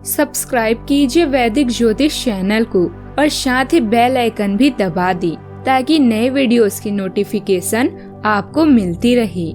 Subscribe कीजिए वैदिक ज्योतिष चैनल को और साथ ही बेल आइकन भी दबा दी ताकि नए वीडियोस की नोटिफिकेशन आपको मिलती रहे।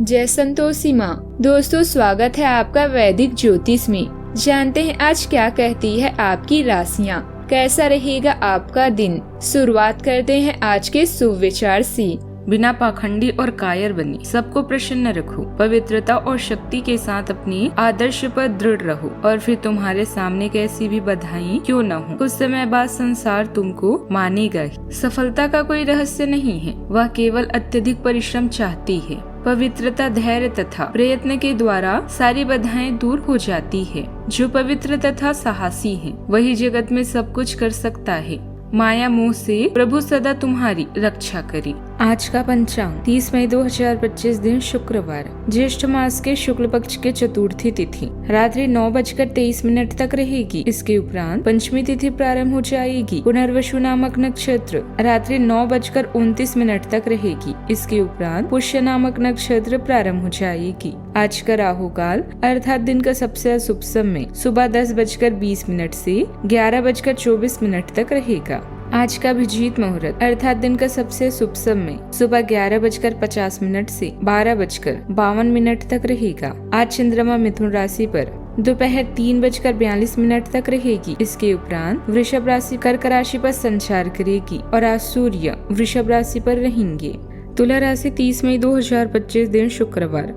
जय संतोषी माँ। दोस्तों, स्वागत है आपका वैदिक ज्योतिष में। जानते हैं आज क्या कहती है आपकी राशियाँ, कैसा रहेगा आपका दिन। शुरुआत करते हैं आज के शुभ विचार से। बिना पाखंडी और कायर बनी सबको प्रसन्न रखो। पवित्रता और शक्ति के साथ अपनी आदर्श पर दृढ़ रहो और फिर तुम्हारे सामने कैसी भी बाधाएं क्यों न हो, कुछ समय बाद संसार तुमको मानेगा ही। सफलता का कोई रहस्य नहीं है, वह केवल अत्यधिक परिश्रम चाहती है। पवित्रता, धैर्य तथा प्रयत्न के द्वारा सारी बाधाएं दूर हो जाती है। जो पवित्र तथा साहसी है वही जगत में सब कुछ कर सकता है। माया मोह से प्रभु सदा तुम्हारी रक्षा करे। आज का पंचांग 30 मई 2025 दिन शुक्रवार, ज्येष्ठ मास के शुक्ल पक्ष के चतुर्थी तिथि रात्रि 9:23 तक रहेगी। इसके उपरांत पंचमी तिथि प्रारंभ हो जाएगी। पुनर्वसु नामक नक्षत्र रात्रि 9:29 तक रहेगी। इसके उपरांत पुष्य नामक नक्षत्र प्रारंभ हो जाएगी। आज का राहु काल अर्थात दिन का सबसे अशुभ समय सुबह 10:20 से 11:24 तक रहेगा। आज का अभिजीत मुहूर्त अर्थात दिन का सबसे शुभ समय सुबह 11:50 से 12:52 तक रहेगा। आज चंद्रमा मिथुन राशि पर दोपहर 3:42 तक रहेगी। इसके उपरांत वृषभ राशि कर्क राशि पर संचार करेगी और आज सूर्य वृषभ राशि पर रहेंगे। तुला राशि 30 मई 2025 दिन शुक्रवार।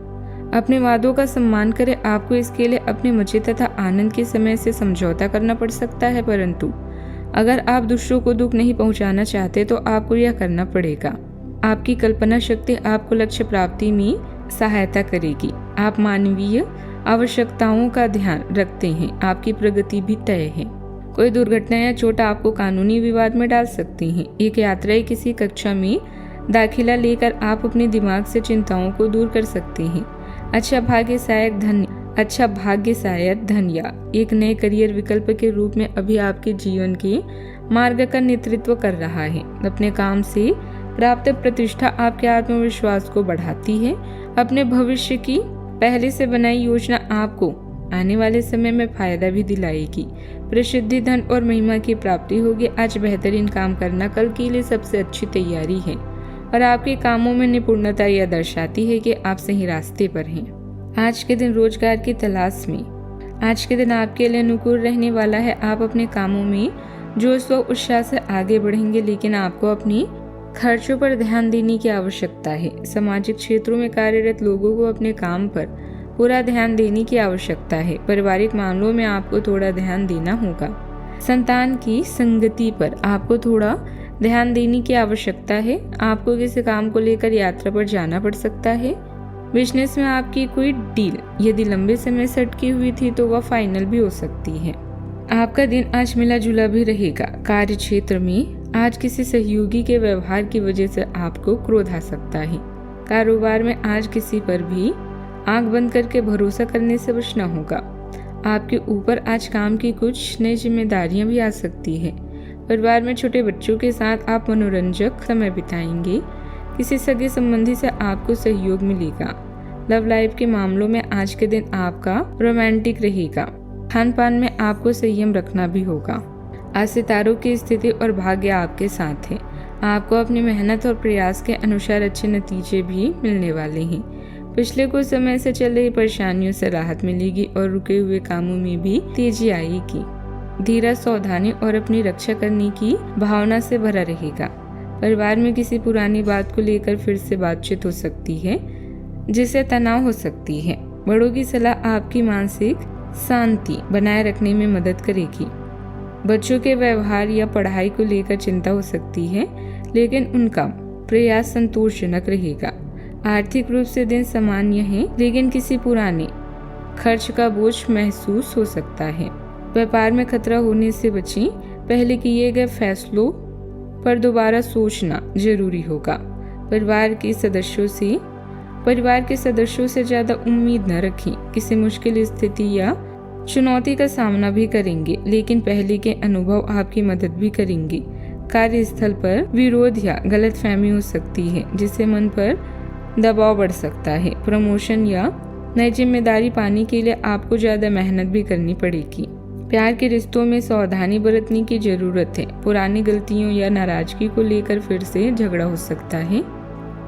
अपने वादों का सम्मान करें। आपको इसके लिए अपने मजे तथा आनंद के समय से समझौता करना पड़ सकता है, परंतु अगर आप दूसरों को दुख नहीं पहुंचाना चाहते तो आपको यह करना पड़ेगा। आपकी कल्पना शक्ति आपको लक्ष्य प्राप्ति में सहायता करेगी। आप मानवीय आवश्यकताओं का ध्यान रखते हैं। आपकी प्रगति भी तय है। कोई दुर्घटना या चोट आपको कानूनी विवाद में डाल सकती है। एक यात्रा या किसी कक्षा में दाखिला लेकर आप अपने दिमाग से चिंताओं को दूर कर सकते हैं। अच्छा भाग्य शायद धन या एक नए करियर विकल्प के रूप में अभी आपके जीवन के मार्ग का नेतृत्व कर रहा है। अपने काम से प्राप्त प्रतिष्ठा आपके आत्मविश्वास को बढ़ाती है। अपने भविष्य की पहले से बनाई योजना आपको आने वाले समय में फायदा भी दिलाएगी। प्रसिद्धि, धन और महिमा की प्राप्ति होगी। आज बेहतरीन काम करना कल के लिए सबसे अच्छी तैयारी है और आपके कामों में निपुणता यह दर्शाती है कि आप सही रास्ते पर हैं। आज के दिन रोजगार की तलाश में। आज के दिन आपके लिए अनुकूल रहने वाला है। आप अपने कामों में जोश व उत्साह से आगे बढ़ेंगे, लेकिन आपको अपने खर्चों पर ध्यान देने की आवश्यकता है। सामाजिक क्षेत्रों में कार्यरत लोगों को अपने काम पर पूरा ध्यान देने की आवश्यकता है। पारिवारिक मामलों में आपको थोड़ा ध्यान देना होगा। संतान की संगति पर आपको थोड़ा ध्यान देने की आवश्यकता है। आपको किसी काम को लेकर यात्रा पर जाना पड़ सकता है। बिजनेस में आपकी कोई डील यदि लंबे समय से अटकी हुई थी तो वह फाइनल भी हो सकती है। आपका दिन आज मिला जुला भी रहेगा। कार्य क्षेत्र में आज किसी सहयोगी के व्यवहार की वजह से आपको क्रोध आ सकता है। कारोबार में आज किसी पर भी आंख बंद करके भरोसा करने से बचना होगा। आपके ऊपर आज काम की कुछ नई जिम्मेदारियां भी आ सकती है। परिवार में छोटे बच्चों के साथ आप मनोरंजक समय बिताएंगे। किसी सगे संबंधी से आपको सहयोग मिलेगा। लव लाइफ के मामलों में आज के दिन आपका रोमांटिक रहेगा। खान पान में आपको संयम रखना भी होगा। आज सितारों की स्थिति और भाग्य आपके साथ है। आपको अपनी मेहनत और प्रयास के अनुसार अच्छे नतीजे भी मिलने वाले हैं। पिछले कुछ समय से चल रही परेशानियों से राहत मिलेगी और रुके हुए कामों में भी तेजी आएगी। धीरज, सावधानी और अपनी रक्षा करने की भावना से भरा रहेगा। परिवार में किसी पुरानी बात को लेकर फिर से बातचीत हो सकती है जिससे तनाव हो सकती है। बड़ों की सलाह आपकी मानसिक शांति बनाए रखने में मदद करेगी। बच्चों के व्यवहार या पढ़ाई को लेकर चिंता हो सकती है, लेकिन उनका प्रयास संतोषजनक रहेगा। आर्थिक रूप से दिन सामान्य है, लेकिन किसी पुराने खर्च का बोझ महसूस हो सकता है। व्यापार में खतरा होने से बचें। पहले किए गए फैसलों पर दोबारा सोचना जरूरी होगा। परिवार के सदस्यों से ज्यादा उम्मीद न रखें। किसी मुश्किल स्थिति या चुनौती का सामना भी करेंगे, लेकिन पहले के अनुभव आपकी मदद भी करेंगे। कार्यस्थल पर विरोध या गलतफहमी हो सकती है, जिससे मन पर दबाव बढ़ सकता है। प्रमोशन या नई जिम्मेदारी पाने के लिए आपको ज्यादा मेहनत भी करनी पड़ेगी। प्यार के रिश्तों में सावधानी बरतने की जरूरत है। पुरानी गलतियों या नाराजगी को लेकर फिर से झगड़ा हो सकता है।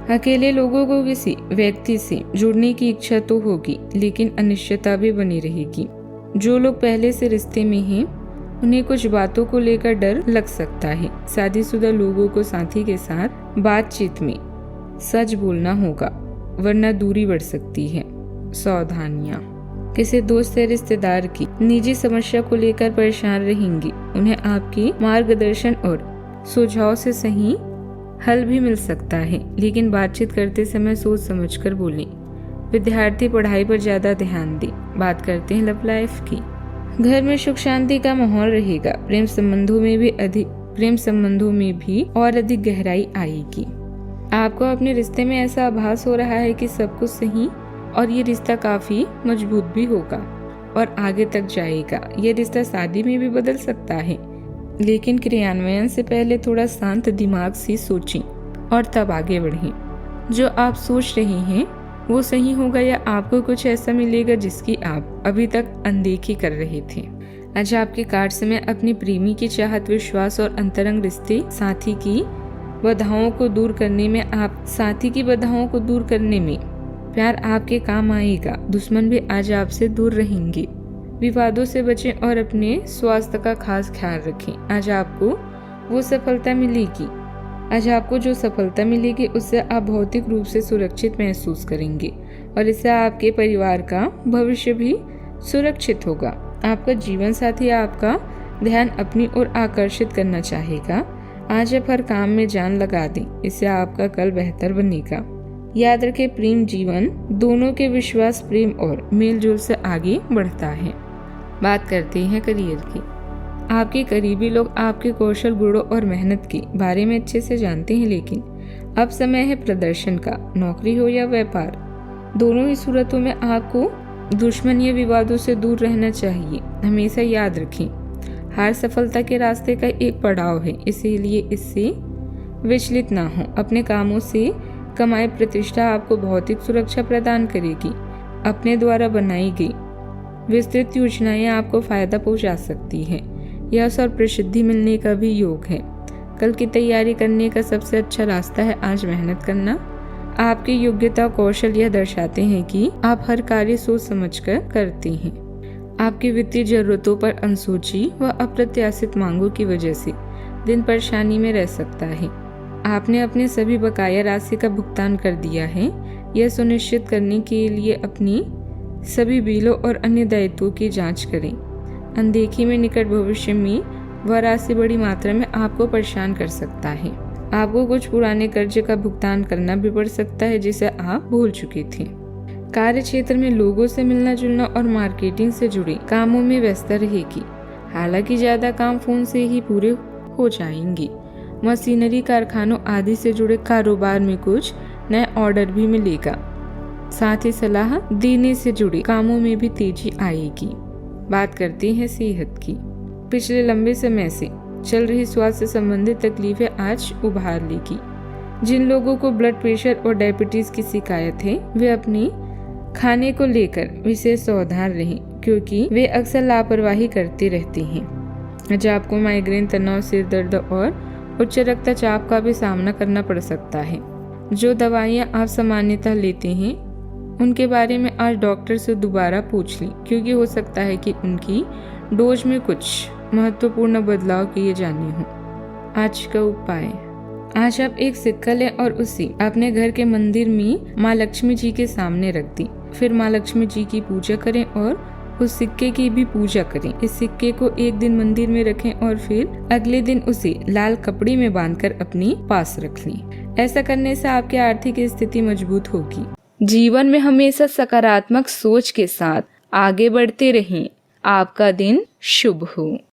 अकेले लोगों को किसी व्यक्ति से जुड़ने की इच्छा तो होगी, लेकिन अनिश्चितता भी बनी रहेगी। जो लोग पहले से रिश्ते में हैं, उन्हें कुछ बातों को लेकर डर लग सकता है। शादीशुदा लोगों को साथी के साथ बातचीत में सच बोलना होगा, वरना दूरी बढ़ सकती है। सावधानियां, किसी दोस्त या रिश्तेदार की निजी समस्या को लेकर परेशान रहेंगी। उन्हें आपकी मार्गदर्शन और सुझाव से सही हल भी मिल सकता है, लेकिन बातचीत करते समय सोच समझकर बोलें। विद्यार्थी पढ़ाई पर ज्यादा ध्यान दें। बात करते हैं लव लाइफ की। घर में सुख शांति का माहौल रहेगा। प्रेम संबंधों में भी और अधिक गहराई आएगी। आपको अपने रिश्ते में ऐसा आभास हो रहा है कि सब कुछ सही और ये रिश्ता काफी मजबूत भी होगा और आगे तक जाएगा। ये रिश्ता शादी में भी बदल सकता है, लेकिन क्रियान्वयन से पहले थोड़ा शांत दिमाग से सोचें और तब आगे बढ़ें। जो आप सोच रहे हैं वो सही होगा या आपको कुछ ऐसा मिलेगा जिसकी आप अभी तक अनदेखी कर रहे थे। आज आपके कार्ड्स में अपनी प्रेमी की चाहत, विश्वास और अंतरंग रिश्ते साथी की बाधाओं को दूर करने में प्यार आपके काम आएगा। दुश्मन भी आज आपसे दूर रहेंगे। विवादों से बचें और अपने स्वास्थ्य का खास ख्याल रखें। आज आपको जो सफलता मिलेगी उससे आप भौतिक रूप से सुरक्षित महसूस करेंगे और इससे आपके परिवार का भविष्य भी सुरक्षित होगा। आपका जीवन साथी आपका ध्यान अपनी ओर आकर्षित करना चाहेगा। आज आप हर काम में जान लगा दें, इससे आपका कल बेहतर बनेगा। याद रखें, प्रेम जीवन दोनों के विश्वास, प्रेम और मेलजोल से आगे बढ़ता है। बात करते हैं करियर की। आपके करीबी लोग आपके कौशल, गुणों और मेहनत के बारे में अच्छे से जानते हैं, लेकिन अब समय है प्रदर्शन का। नौकरी हो या व्यापार, दोनों ही सूरतों में आपको दुश्मन या विवादों से दूर रहना चाहिए। हमेशा याद रखें, हार सफलता के रास्ते का एक पड़ाव है, इसीलिए इससे विचलित ना हो। अपने कामों से कमाई प्रतिष्ठा आपको भौतिक सुरक्षा प्रदान करेगी। अपने द्वारा बनाई गई विस्तृत योजनाएं आपको फायदा पहुंचा सकती हैं। यश और प्रसिद्धि मिलने का भी योग है। कल की तैयारी करने का सबसे अच्छा रास्ता है आज मेहनत करना। आपकी योग्यता, कौशल यह दर्शाते हैं कि आप हर कार्य सोच समझकर करते हैं। आपकी वित्तीय जरूरतों पर अनसोची व अप्रत्याशित मांगों की वजह से दिन परेशानी में रह सकता है। आपने अपने सभी बकाया राशि का भुगतान कर दिया है। यह सुनिश्चित करने के लिए अपनी सभी बिलों और अन्य दायित्वों की जांच करें। अनदेखी में निकट भविष्य में वह राशि बड़ी मात्रा में आपको परेशान कर सकता है। आपको कुछ पुराने कर्ज का भुगतान करना भी पड़ सकता है जिसे आप भूल चुके थे। कार्य क्षेत्र में लोगों से मिलना जुलना और मार्केटिंग से जुड़े कामों में व्यस्त रहेगी। हालांकि ज्यादा काम फोन से ही पूरे हो जाएंगे। मशीनरी, कारखानों आदि से जुड़े कारोबार में कुछ नए ऑर्डर भी मिलेगा। साथ ही सलाह देने से जुड़े कामों में भी तेजी आएगी। बात करते हैं सेहत की। पिछले लंबे समय से चल रही स्वास्थ्य से संबंधित तकलीफें आज उभार लेगी। जिन लोगों को ब्लड प्रेशर और डायबिटीज की शिकायत है वे अपने खाने को लेकर विशेष सावधान रहें, क्योंकि वे अक्सर लापरवाही करते रहते हैं। आज आपको माइग्रेन, तनाव, सिर दर्द और उच्च रक्तचाप का भी सामना करना पड़ सकता है। जो दवाइयाँ आप सामान्यतः लेते हैं उनके बारे में आज डॉक्टर से दोबारा पूछ लें, क्योंकि हो सकता है कि उनकी डोज में कुछ महत्वपूर्ण बदलाव किए जाने हों। आज का उपाय, आज आप एक सिक्का लें और उसे अपने घर के मंदिर में माँ लक्ष्मी जी के सामने रख दें। फिर माँ लक्ष्मी जी की पूजा करें और उस सिक्के की भी पूजा करें। इस सिक्के को एक दिन मंदिर में रखें और फिर अगले दिन उसे लाल कपड़े में बांधकर अपने पास रख लें। ऐसा करने से आपकी आर्थिक स्थिति मजबूत होगी। जीवन में हमेशा सकारात्मक सोच के साथ आगे बढ़ते रहें। आपका दिन शुभ हो।